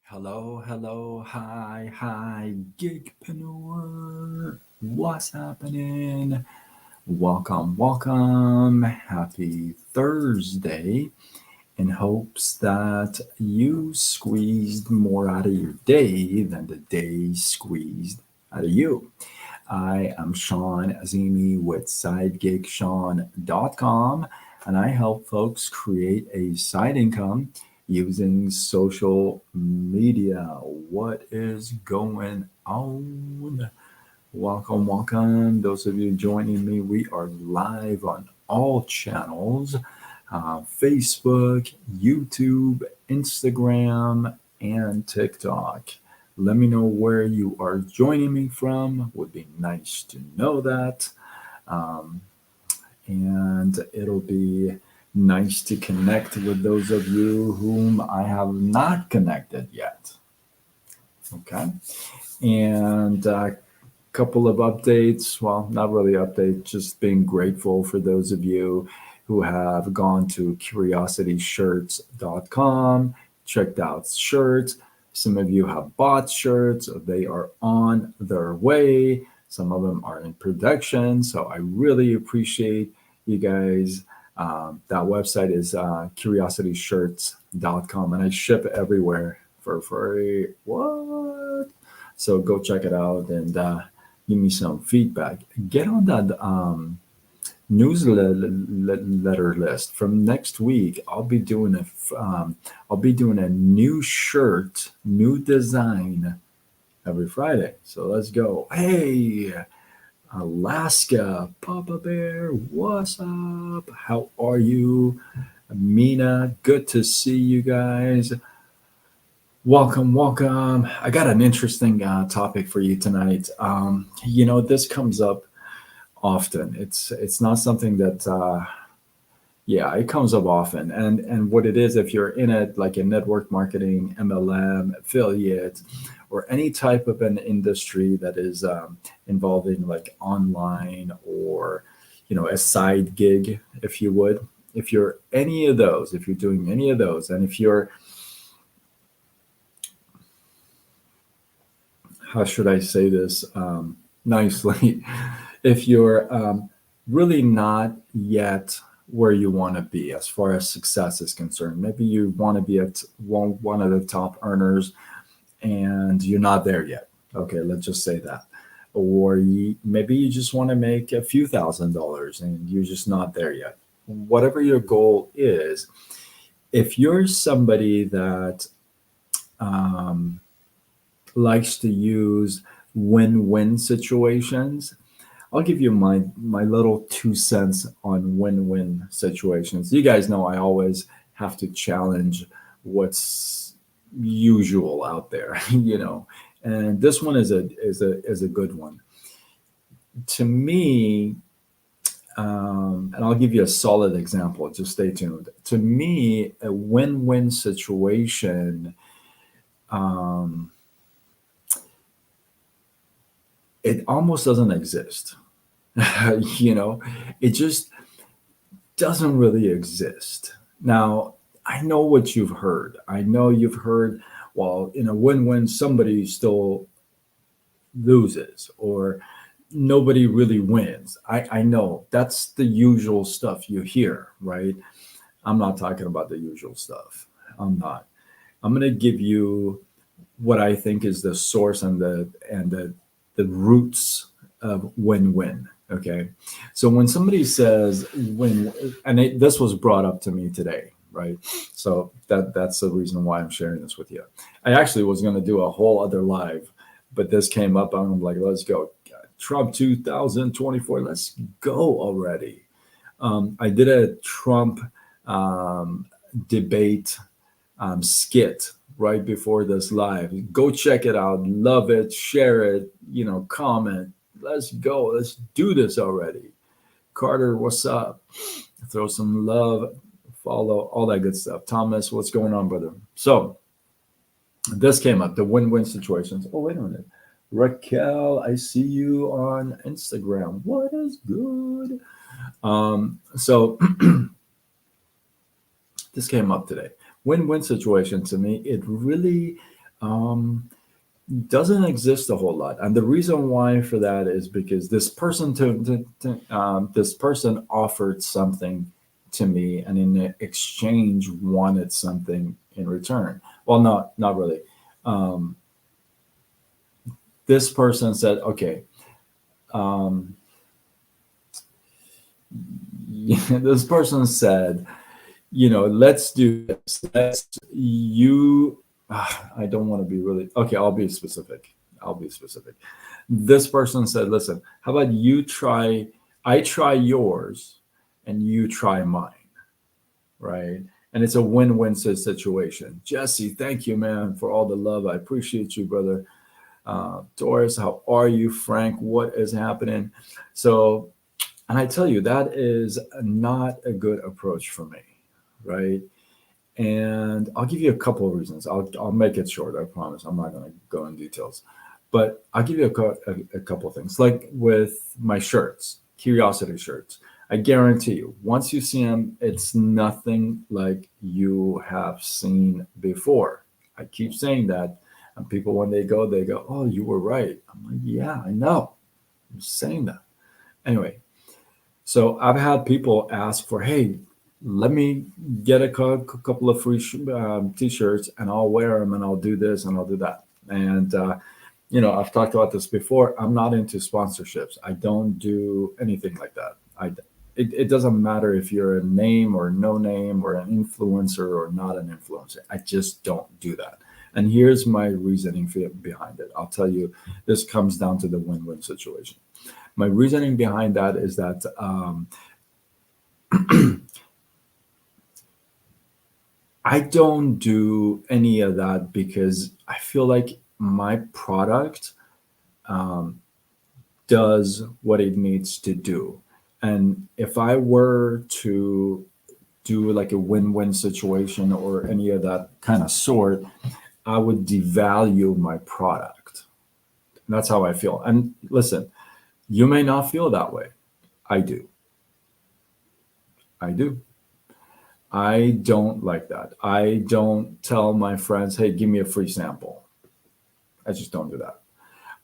Hello, hello, hi, Gigpreneur. What's happening? Welcome. Happy Thursday. In hopes that you squeezed more out of your day than the day squeezed out of you. I am Sean Azimi with SideGigSean.com, and I help folks create a side income using social media. What is going on? Welcome. Those of you joining me, we are live on all channels: Facebook, YouTube, Instagram, and TikTok. Let me know where you are joining me from. Would be nice to know that. Um, and it'll be nice to connect with those of you whom I have not connected yet. Okay. And a couple of updates. Well, not really updates, just being grateful for those of you who have gone to curiositysshirts.com, checked out shirts. Some of you have bought shirts, they are on their way. Some of them are in production. So I really appreciate you guys. That website is curiositysshirts.com, and I ship everywhere for free. What? So go check it out and give me some feedback. Get on that newsletter list. From next week, I'll be doing a new shirt, new design every Friday. So let's go. Hey, Alaska, Papa Bear, what's up? How are you? Mina, good to see you guys. Welcome. I got an interesting topic for you tonight. This comes up often. It's not something that yeah, it comes up often. And what it is, if you're in it, like in network marketing, MLM, affiliate, or any type of an industry that is involving like online or a side gig, if you would, if you're any of those, if you're doing any of those, and if you're, how should I say this nicely? If you're really not yet where you want to be as far as success is concerned, maybe you want to be at one of the top earners and you're not there yet. Okay, let's just say that. Or maybe you just want to make a few $1,000s and you're just not there yet. Whatever your goal is, if you're somebody that um, likes to use win-win situations, I'll give you my little 2 cents on win-win situations. You guys know I always have to challenge what's usual out there, And this one is a good one. To me, and I'll give you a solid example. Just stay tuned. To me, a win-win situation, um, it almost doesn't exist. you know, it just doesn't really exist. Now, I know what you've heard. I know you've heard, well, in a win-win, somebody still loses or nobody really wins. I know that's the usual stuff you hear, right? I'm not talking about the usual stuff. I'm not. I'm going to give you what I think is the source and the roots of win-win. Okay, so when somebody says win, and this was brought up to me today, right? So that's the reason why I'm sharing this with you. I actually was going to do a whole other live, but this came up. I'm like, let's go. Trump 2024. Let's go already. I did a Trump um, debate skit right before this live. Go check it out. Love it. Share it. Comment. Let's go. Let's do this already. Carter, what's up? Throw some love. Follow all that good stuff. Thomas, what's going on, brother? So this came up, the win-win situations. Oh, wait a minute. Raquel, I see you on Instagram. What is good? So this came up today. Win-win situation to me, it really Um, doesn't exist a whole lot, and the reason why for that is because this person this person offered something to me, and in exchange wanted something in return. Well, not really. Um, this person said, "Okay." Um, this person said, let's do this. I don't want to be really, okay, I'll be specific. I'll be specific. This person said, listen, how about I try yours and you try mine, right? And it's a win-win situation. Jesse, thank you, man, for all the love. I appreciate you, brother. Doris, how are you? Frank, what is happening? So, and I tell you, that is not a good approach for me, right? And I'll give you a couple of reasons. I'll make it short. I promise. I'm not going to go in details, but I'll give you a couple of things. Like with my shirts, curiosity shirts. I guarantee you, once you see them, it's nothing like you have seen before. I keep saying that, and people when they go, "Oh, you were right." I'm like, "Yeah, I know. I'm saying that." Anyway, so I've had people ask for, hey, let me get a couple of free t-shirts and I'll wear them and I'll do this and I'll do that. And, I've talked about this before. I'm not into sponsorships. I don't do anything like that. It doesn't matter if you're a name or no name or an influencer or not an influencer. I just don't do that. And here's my reasoning behind it. I'll tell you, this comes down to the win-win situation. My reasoning behind that is that I don't do any of that because I feel like my product um, does what it needs to do. And if I were to do like a win-win situation or any of that kind of sort, I would devalue my product. And that's how I feel. And listen, you may not feel that way. I do. I do. I don't like that. I don't tell my friends, hey, give me a free sample. I just don't do that.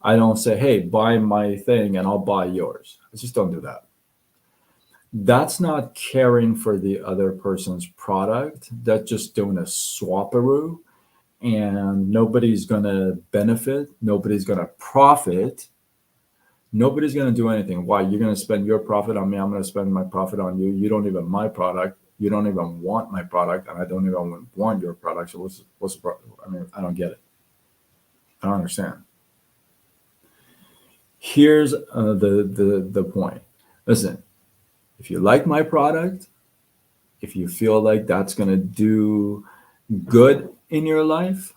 I don't say, hey, buy my thing and I'll buy yours. I just don't do that. That's not caring for the other person's product. That's just doing a swaparoo, and nobody's going to benefit. Nobody's going to profit. Nobody's going to do anything. Why? You're going to spend your profit on me. I'm going to spend my profit on you. You don't even my product. You don't even want my product, and I don't even want your product. So what's the problem? I mean, I don't get it. I don't understand. Here's the point. Listen, if you like my product, if you feel like that's going to do good in your life,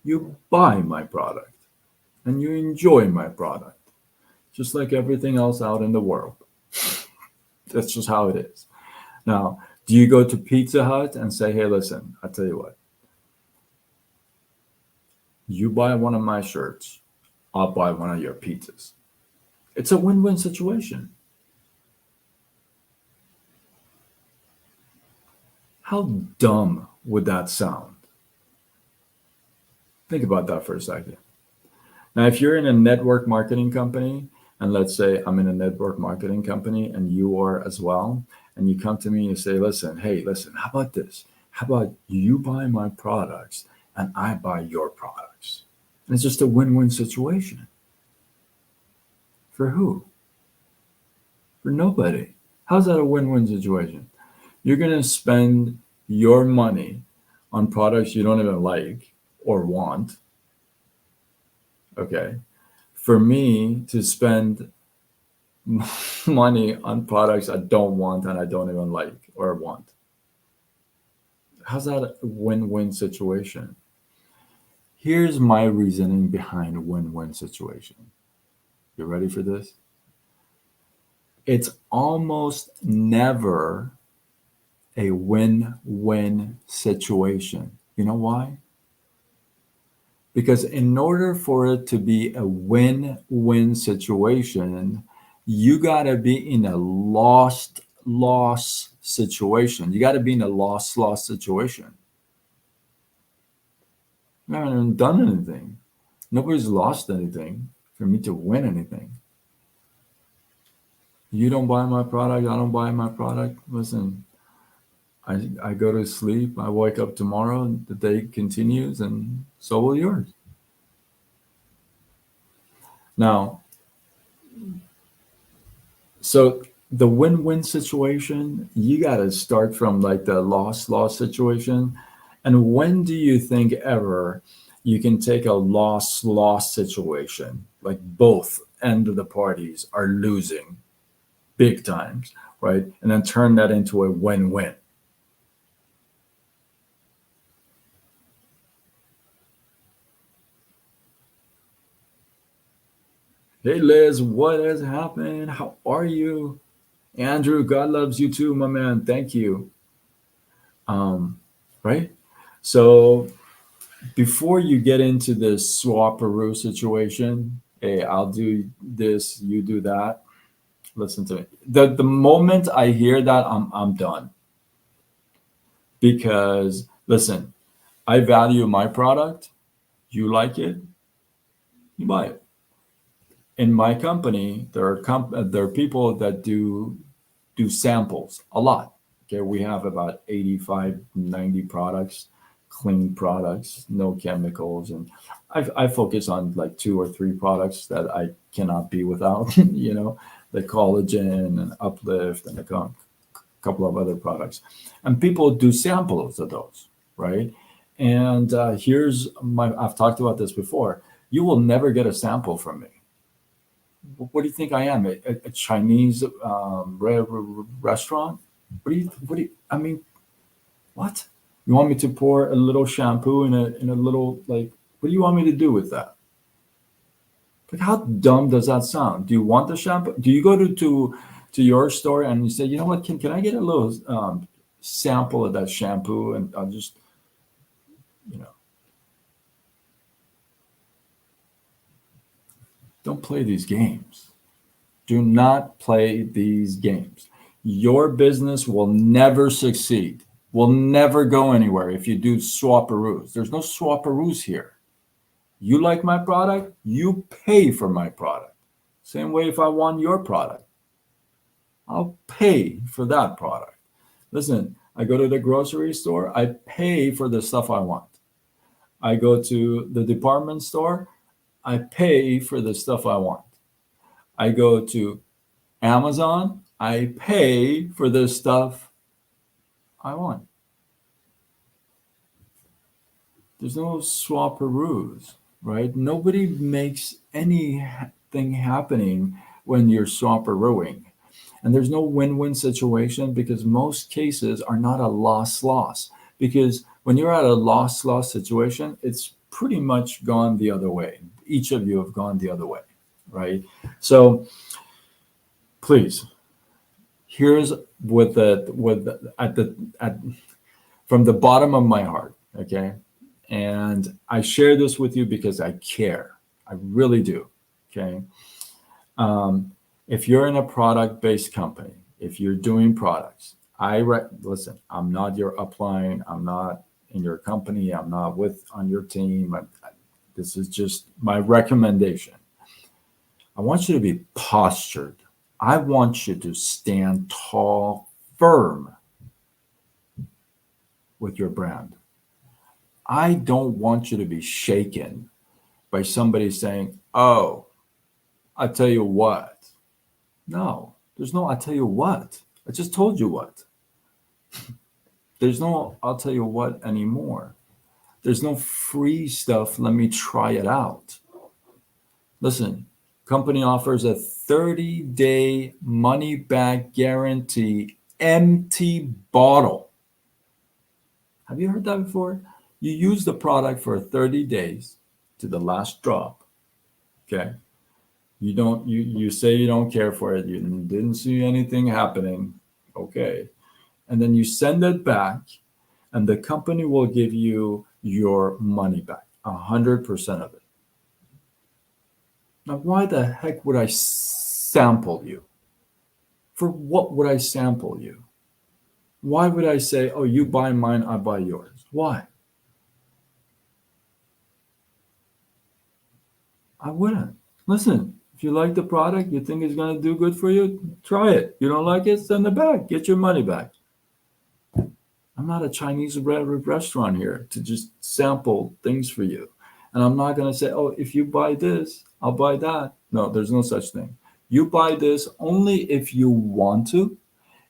you buy my product and you enjoy my product, just like everything else out in the world. That's just how it is. Now, do you go to Pizza Hut and say, hey, listen, I'll tell you what, you buy one of my shirts, I'll buy one of your pizzas? It's a win-win situation. How dumb would that sound? Think about that for a second. Now, if you're in a network marketing company, and let's say I'm in a network marketing company and you are as well, and you come to me and you say, listen, hey, listen, how about this? How about you buy my products and I buy your products? And it's just a win-win situation. For who? For nobody. How's that a win-win situation? You're going to spend your money on products you don't even like or want. Okay. For me to spend money on products I don't want and I don't even like or want. How's that a win-win situation? Here's my reasoning behind a win-win situation. You ready for this? It's almost never a win-win situation. You know why? Because in order for it to be a win-win situation, you got to be in a loss situation. You got to be in a loss situation. I haven't done anything. Nobody's lost anything for me to win anything. You don't buy my product, I don't buy my product. Listen, I go to sleep, I wake up tomorrow, and the day continues, and so will yours. Now, so the win-win situation, you got to start from like the loss-loss situation. And when do you think ever you can take a loss-loss situation, like both end of the parties are losing big times, right? And then turn that into a win-win. Hey Liz, what has happened? How are you? Andrew, God loves you too, my man. Thank you. Um, right? So before you get into this swaparoo situation, hey, I'll do this, you do that. Listen to me. The moment I hear that, I'm done. Because listen, I value my product. You like it, you buy it. In my company, there are people that do samples a lot. Okay, we have about 85, 90 products, clean products, no chemicals, and I focus on like two or three products that I cannot be without. The collagen and Uplift and couple of other products, and people do samples of those, right? And here's my I've talked about this before. You will never get a sample from me. What do you think I am? A Chinese restaurant? I mean, what? You want me to pour a little shampoo in a little, like, what do you want me to do with that? Like, how dumb does that sound? Do you want the shampoo? Do you go to your store and you say, you know what, can I get a little sample of that shampoo, and I'll just, you know, don't play these games. Do not play these games. Your business will never succeed, will never go anywhere if you do swaparoos. There's no swaparoos here. You like my product, you pay for my product. Same way if I want your product, I'll pay for that product. Listen, I go to the grocery store, I pay for the stuff I want. I go to the department store, I pay for the stuff I want. I go to Amazon, I pay for the stuff I want. There's no swaparoos, right? Nobody makes anything happening when you're swaparooing. And there's no win-win situation because most cases are not a loss-loss. Because when you're at a loss-loss situation, it's pretty much gone the other way. Each of you have gone the other way, right? So please, here's at from the bottom of my heart, okay? And I share this with you because I care. I really do. Okay. Um, if you're in a product based company, if you're doing products, listen, I'm not your upline. I'm not in your company. I'm not on your team. This is just my recommendation. I want you to be postured. I want you to stand tall, firm with your brand. I don't want you to be shaken by somebody saying, "Oh, I tell you what." No, there's no "I tell you what." I just told you what. There's no "I'll tell you what" anymore. There's no free stuff. Let me try it out. Listen, company offers a 30-day money back guarantee, empty bottle. Have you heard that before? You use the product for 30 days to the last drop. Okay. You say you don't care for it, you didn't see anything happening, okay, and then you send it back, and the company will give you your money back, 100% of it. Now why the heck would I sample you? For what would I sample you? Why would I say, oh, you buy mine, I buy yours? Why? I wouldn't. Listen, if you like the product, you think it's going to do good for you, try it. You don't like it, send it back. Get your money back. I'm not a Chinese restaurant here to just sample things for you. And I'm not going to say, oh, if you buy this, I'll buy that. No, there's no such thing. You buy this only if you want to,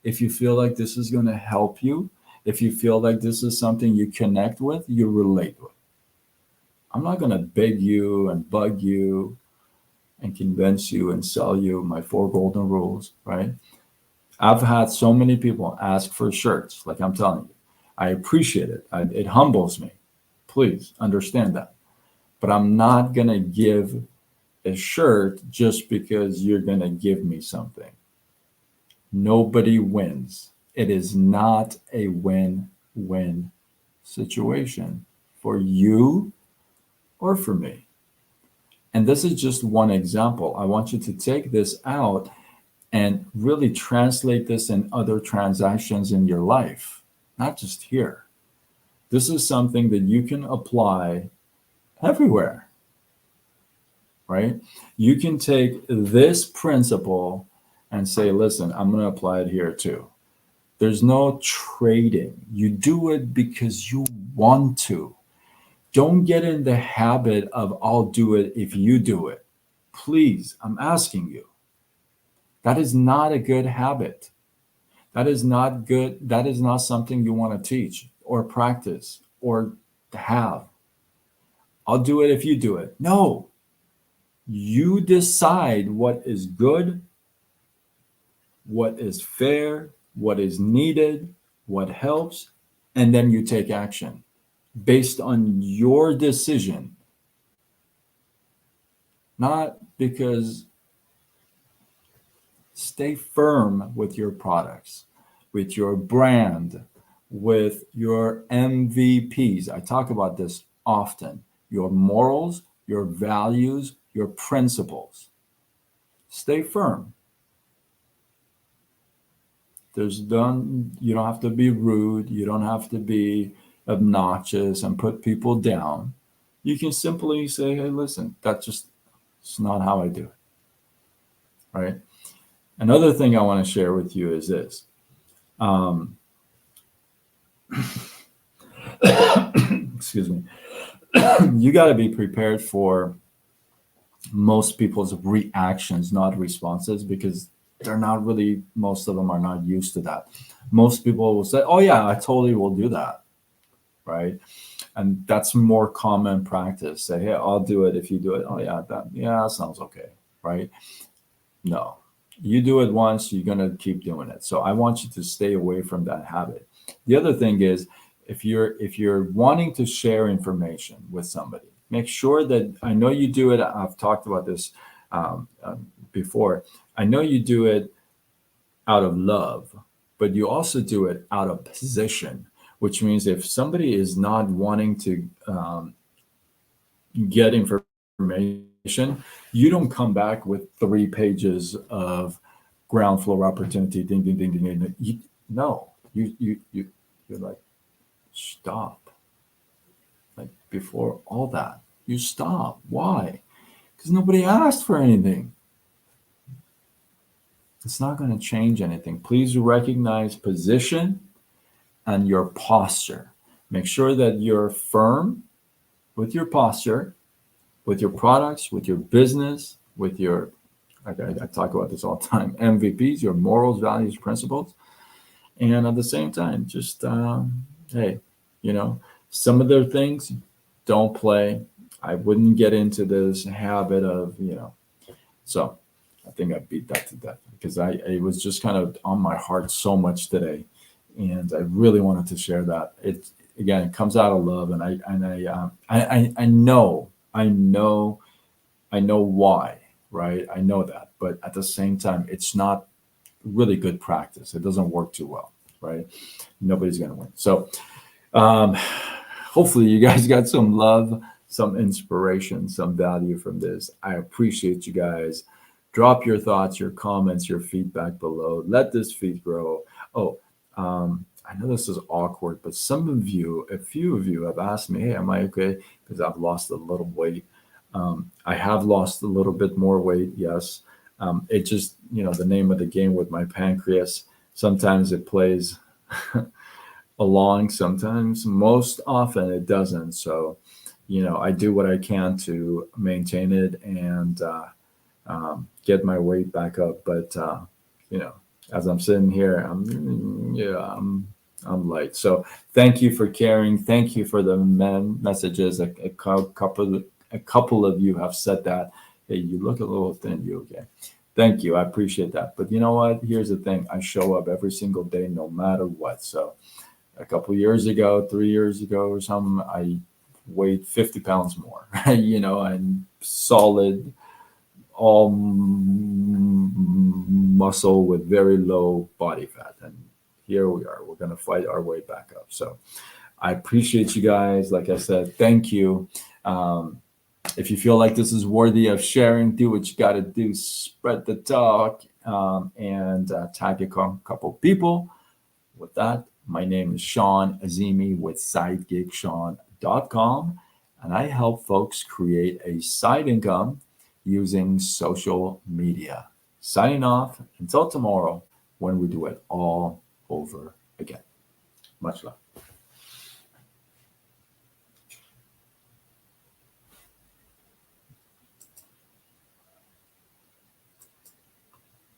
if you feel like this is going to help you, if you feel like this is something you connect with, you relate with. I'm not going to beg you and bug you and convince you and sell you my four golden rules, right? I've had so many people ask for shirts, like I'm telling you. I appreciate it. It humbles me. Please understand that. But I'm not going to give a shirt just because you're going to give me something. Nobody wins. It is not a win win situation for you or for me. And this is just one example. I want you to take this out and really translate this in other transactions in your life, not just here. This is something that you can apply everywhere, right? You can take this principle and say, listen, I'm going to apply it here too. There's no trading. You do it because you want to. Don't get in the habit of I'll do it if you do it. Please, I'm asking you. That is not a good habit. That is not good. That is not something you want to teach or practice or have. I'll do it if you do it. No, you decide what is good, what is fair, what is needed, what helps, and then you take action based on your decision, not because stay firm with your products, with your brand, with your MVPs. I talk about this often. Your morals, your values, your principles. Stay firm. You don't have to be rude. You don't have to be obnoxious and put people down. You can simply say, hey, listen, it's not how I do it. Right? Another thing I want to share with you is this. Excuse me. You got to be prepared for most people's reactions, not responses, because most of them are not used to that. Most people will say, oh, yeah, I totally will do that. Right. And that's more common practice. Say, hey, I'll do it if you do it. Oh, yeah, that sounds okay. Right. No, you do it once, you're going to keep doing it. So I want you to stay away from that habit. The other thing is, if you're wanting to share information with somebody, make sure that I know you do it. I've talked about this before. I know you do it out of love, but you also do it out of position, which means if somebody is not wanting to get information, you don't come back with 3 pages of ground floor opportunity. Ding, ding, ding, ding, ding. No, you're like, stop. Like before all that, you stop. Why? Because nobody asked for anything. It's not going to change anything. Please recognize position and your posture. Make sure that you're firm with your posture, with your products, with your business, with your, like I talk about this all the time, MVPs, your morals, values, principles. And at the same time, just, hey, some of their things don't play. I wouldn't get into this habit of, so I think I beat that to death because it was just kind of on my heart so much today. And I really wanted to share that. It comes out of love. And I know why, right? I know that, but at the same time, it's not really good practice. It doesn't work too well, right? Nobody's going to win. So hopefully you guys got some love, some inspiration, some value from this. I appreciate you guys. Drop your thoughts, your comments, your feedback below. Let this feed grow. Oh, I know this is awkward, but a few of you have asked me, hey, am I okay? Because I've lost a little weight. I have lost a little bit more weight, yes. It just, the name of the game with my pancreas, sometimes it plays along, sometimes, most often it doesn't. So, I do what I can to maintain it and get my weight back up. But, you know, as I'm sitting here, I'm light. So thank you for caring. Thank you for the messages. A couple of you have said that. Hey, you look a little thin. You okay? Thank you. I appreciate that. But you know what? Here's the thing. I show up every single day, no matter what. So a couple years ago, 3 years ago or something, I weighed 50 pounds more. I'm solid, all muscle with very low body fat. And here we are. We're going to fight our way back up. So I appreciate you guys. Like I said, thank you. If you feel like this is worthy of sharing, do what you got to do. Spread the talk and tag a couple people. With that, my name is Sean Azimi with SideGigSean.com, and I help folks create a side income using social media. Signing off until tomorrow when we do it all over again. Much love.